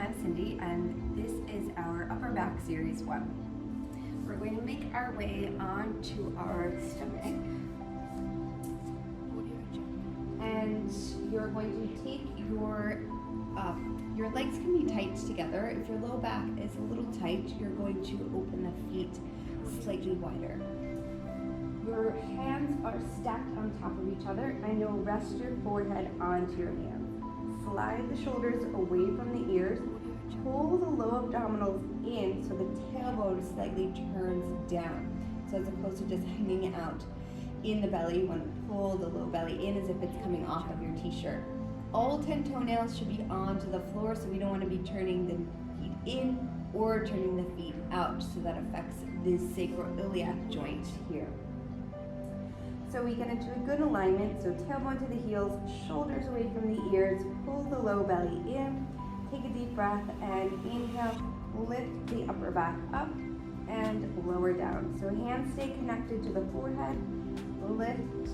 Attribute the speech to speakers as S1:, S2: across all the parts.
S1: I'm Cindy, and this is our upper back series 1. We're going to make our way onto our stomach, and you're going to take your legs can be tight together. If your low back is a little tight, you're going to open the feet slightly wider. Your hands are stacked on top of each other, and you'll rest your forehead onto your hands. Slide the shoulders away from the ears. Pull the low abdominals in so the tailbone slightly turns down. So as opposed to just hanging out in the belly, you want to pull the low belly in as if it's coming off of your t-shirt. All 10 toenails should be onto the floor, so we don't want to be turning the feet in or turning the feet out, so that affects the sacroiliac joint here. So we get into a good alignment, so tailbone to the heels, shoulders away from the ears, pull the low belly in, take a deep breath, and inhale, lift the upper back up and lower down. So hands stay connected to the forehead, lift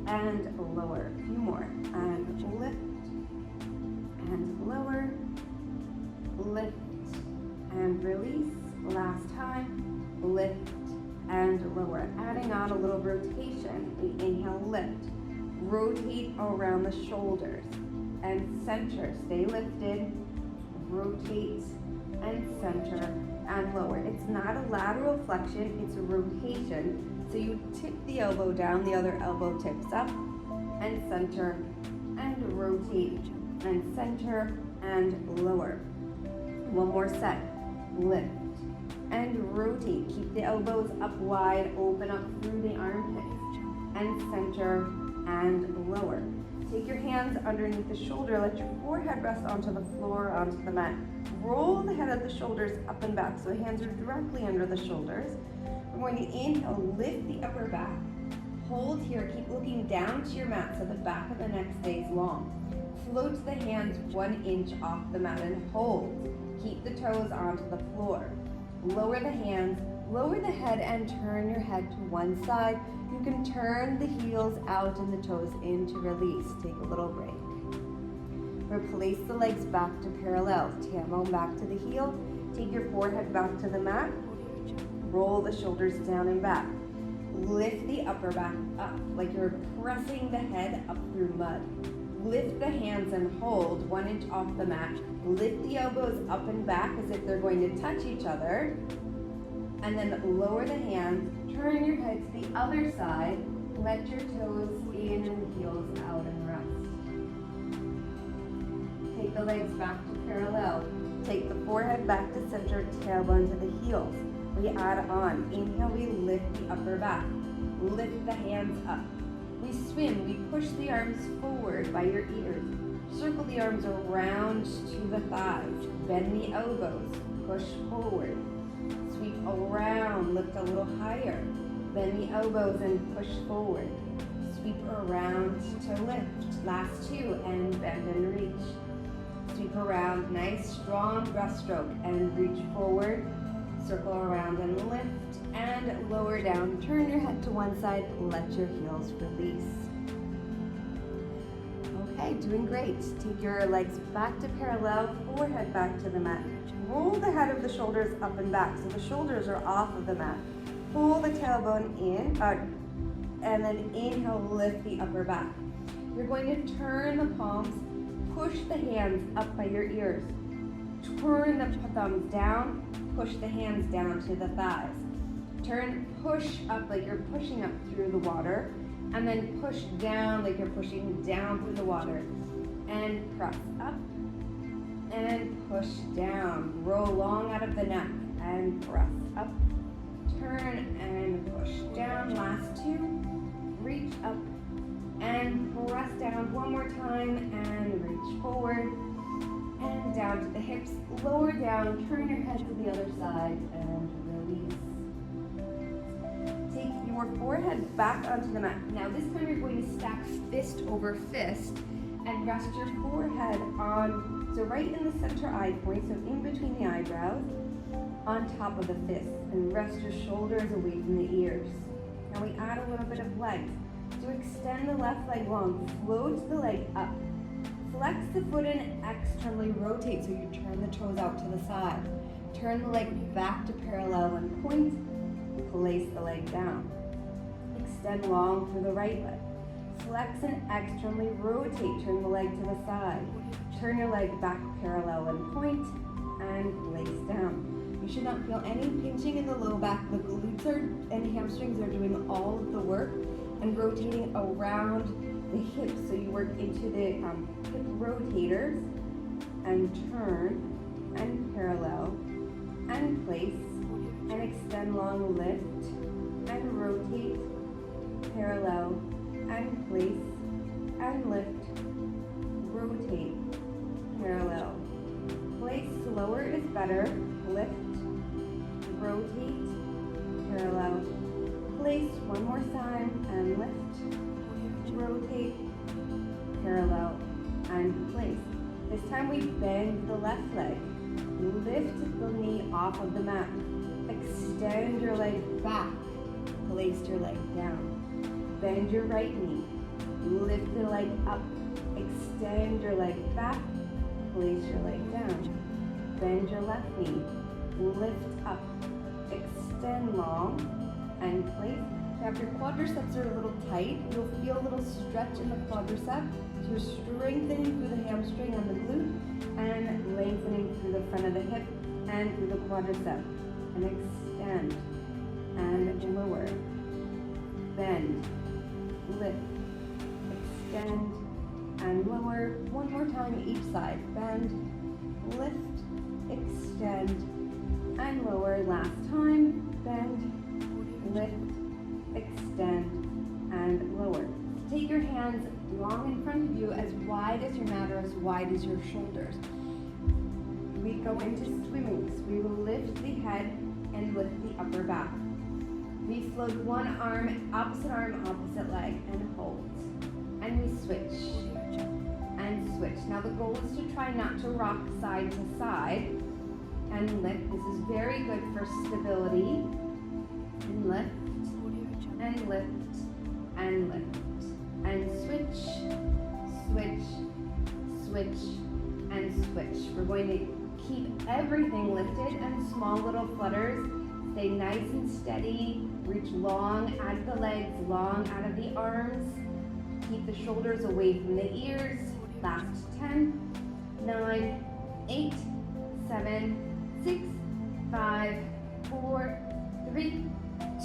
S1: and lower. A few more, and lift and lower, lift and release. Last time, lift and lower. Adding on a little rotation. We inhale, lift. Rotate around the shoulders and center. Stay lifted. Rotate and center and lower. It's not a lateral flexion, it's a rotation. So you tip the elbow down, the other elbow tips up, and center and rotate and center and lower. One more set. Lift and rotate. Keep the elbows up wide, open up through the armpits, and center and lower. Take your hands underneath the shoulder, let your forehead rest onto the floor, onto the mat. Roll the head of the shoulders up and back so hands are directly under the shoulders. We're going to inhale, lift the upper back. Hold here, keep looking down to your mat so the back of the neck stays long. Float the hands 1 inch off the mat and hold. Keep the toes onto the floor. Lower the hands, lower the head, and turn your head to one side. You can turn the heels out and the toes in to release. Take a little break. Replace the legs back to parallel. Tailbone back to the heel. Take your forehead back to the mat. Roll the shoulders down and back. Lift the upper back up like you're pressing the head up through mud. Lift the hands and hold 1 inch off the mat. Lift the elbows up and back as if they're going to touch each other. And then lower the hands. Turn your head to the other side. Let your toes in and heels out and rest. Take the legs back to parallel. Take the forehead back to center, tailbone to the heels. We add on. Inhale, we lift the upper back. Lift the hands up. We swim, we push the arms forward by your ears. Circle the arms around to the thighs. Bend the elbows, push forward. Sweep around, lift a little higher. Bend the elbows and push forward. Sweep around to lift. Last 2, and bend and reach. Sweep around, nice strong breaststroke, and reach forward. Circle around and lift, and lower down. Turn your head to one side, let your heels release. Okay, doing great. Take your legs back to parallel, forehead back to the mat. Roll the head of the shoulders up and back so the shoulders are off of the mat. Pull the tailbone in, and then inhale, lift the upper back. You're going to turn the palms, push the hands up by your ears. Turn the thumbs down, push the hands down to the thighs. Turn, push up like you're pushing up through the water, and then push down like you're pushing down through the water. And press up, and push down. Roll long out of the neck, and press up. Turn and push down. Last 2, reach up, and press down one more time, and reach forward. And down to the hips, lower down, turn your head to the other side, and release. Take your forehead back onto the mat. Now this time you're going to stack fist over fist and rest your forehead on, so right in the center eye point, so in between the eyebrows, on top of the fist, and rest your shoulders away from the ears. Now we add a little bit of legs. So extend the left leg long, float the leg up. Flex the foot and externally rotate, so you turn the toes out to the side. Turn the leg back to parallel and point. Place the leg down. Extend long through the right leg. Flex and externally rotate. Turn the leg to the side. Turn your leg back parallel and point, and place down. You should not feel any pinching in the low back. The glutes and hamstrings are doing all of the work and rotating around the hips. So you work into the hip rotators and turn and parallel and place and extend long, lift and rotate, parallel and place and lift, rotate, parallel. Place slower is better. Lift, rotate, parallel. Place one more time and lift, rotate, parallel, and place. This time we bend the left leg. Lift the knee off of the mat. Extend your leg back. Place your leg down. Bend your right knee. Lift the leg up. Extend your leg back. Place your leg down. Bend your left knee. Lift up. Extend long and place. Now if your quadriceps are a little tight, you'll feel a little stretch in the quadricep. So you're strengthening through the hamstring and the glute and lengthening through the front of the hip and through the quadricep. And extend and lower. Bend, lift, extend and lower. One more time each side. Bend, lift, extend and lower. Last time. Bend, lift, extend and lower. Take your hands long in front of you, as wide as your mat or as wide as your shoulders. We go into swimming. We will lift the head and lift the upper back. We float one arm, opposite leg, and hold. And we switch and switch. Now the goal is to try not to rock side to side and lift. This is very good for stability. And lift and lift and lift and switch, switch, switch, and switch. We're going to keep everything lifted and small little flutters. Stay nice and steady. Reach long out of the legs, long out of the arms. Keep the shoulders away from the ears. Last 10, 9, 8, 7, 6, 5, 4, 3,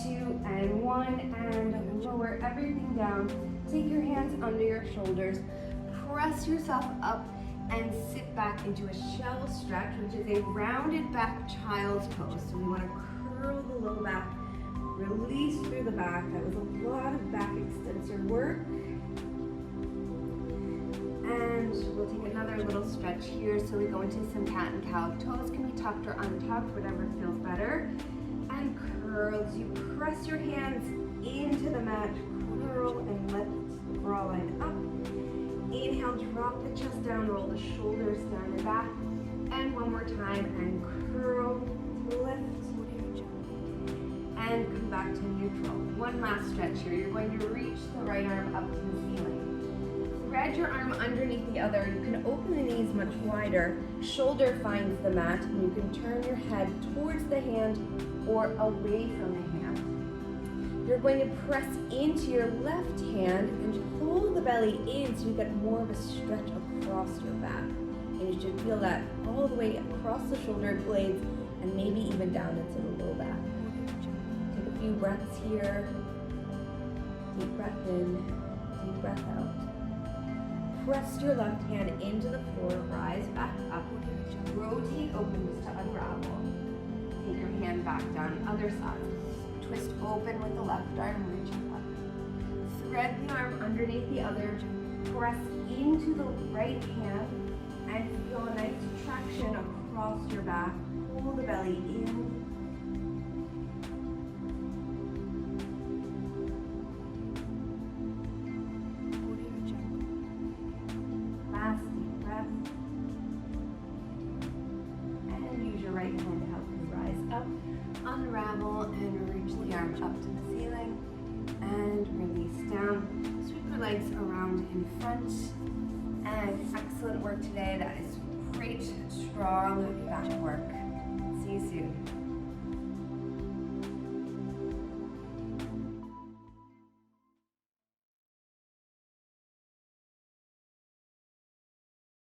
S1: 2, and 1, and lower everything down. Take your hands under your shoulders. Press yourself up and sit back into a shell stretch, which is a rounded back child's pose. So we want to curl the low back, release through the back. That was a lot of back extensor work. And we'll take another little stretch here. So we go into some cat and cow. Toes can be tucked or untucked, whatever feels better. And curls. You press your hands into the mat, curl and lift the bra line up. Inhale, drop the chest down, roll the shoulders down and back. And one more time, and curl, lift, and come back to neutral. One last stretch here. You're going to reach the right arm up to the ceiling. Thread your arm underneath the other. You can open the knees much wider. Shoulder finds the mat, and you can turn your head towards the hand or away from the hand. You're going to press into your left hand and pull the belly in so you get more of a stretch across your back. And you should feel that all the way across the shoulder blades and maybe even down into the low back. Take a few breaths here. Deep breath in, deep breath out. Press your left hand into the floor, rise back up. Rotate open just to unravel. Take your hand back down, other side. Twist open with the left arm, reach up. Thread the arm underneath the other. Press into the right hand and feel a nice traction across your back. Pull the belly in. Last deep breath. And use your right hand to help you rise up. Unravel and reach the arm up to the ceiling and release down. Sweep your legs around in front And excellent work today. That is great, strong back work. See you soon.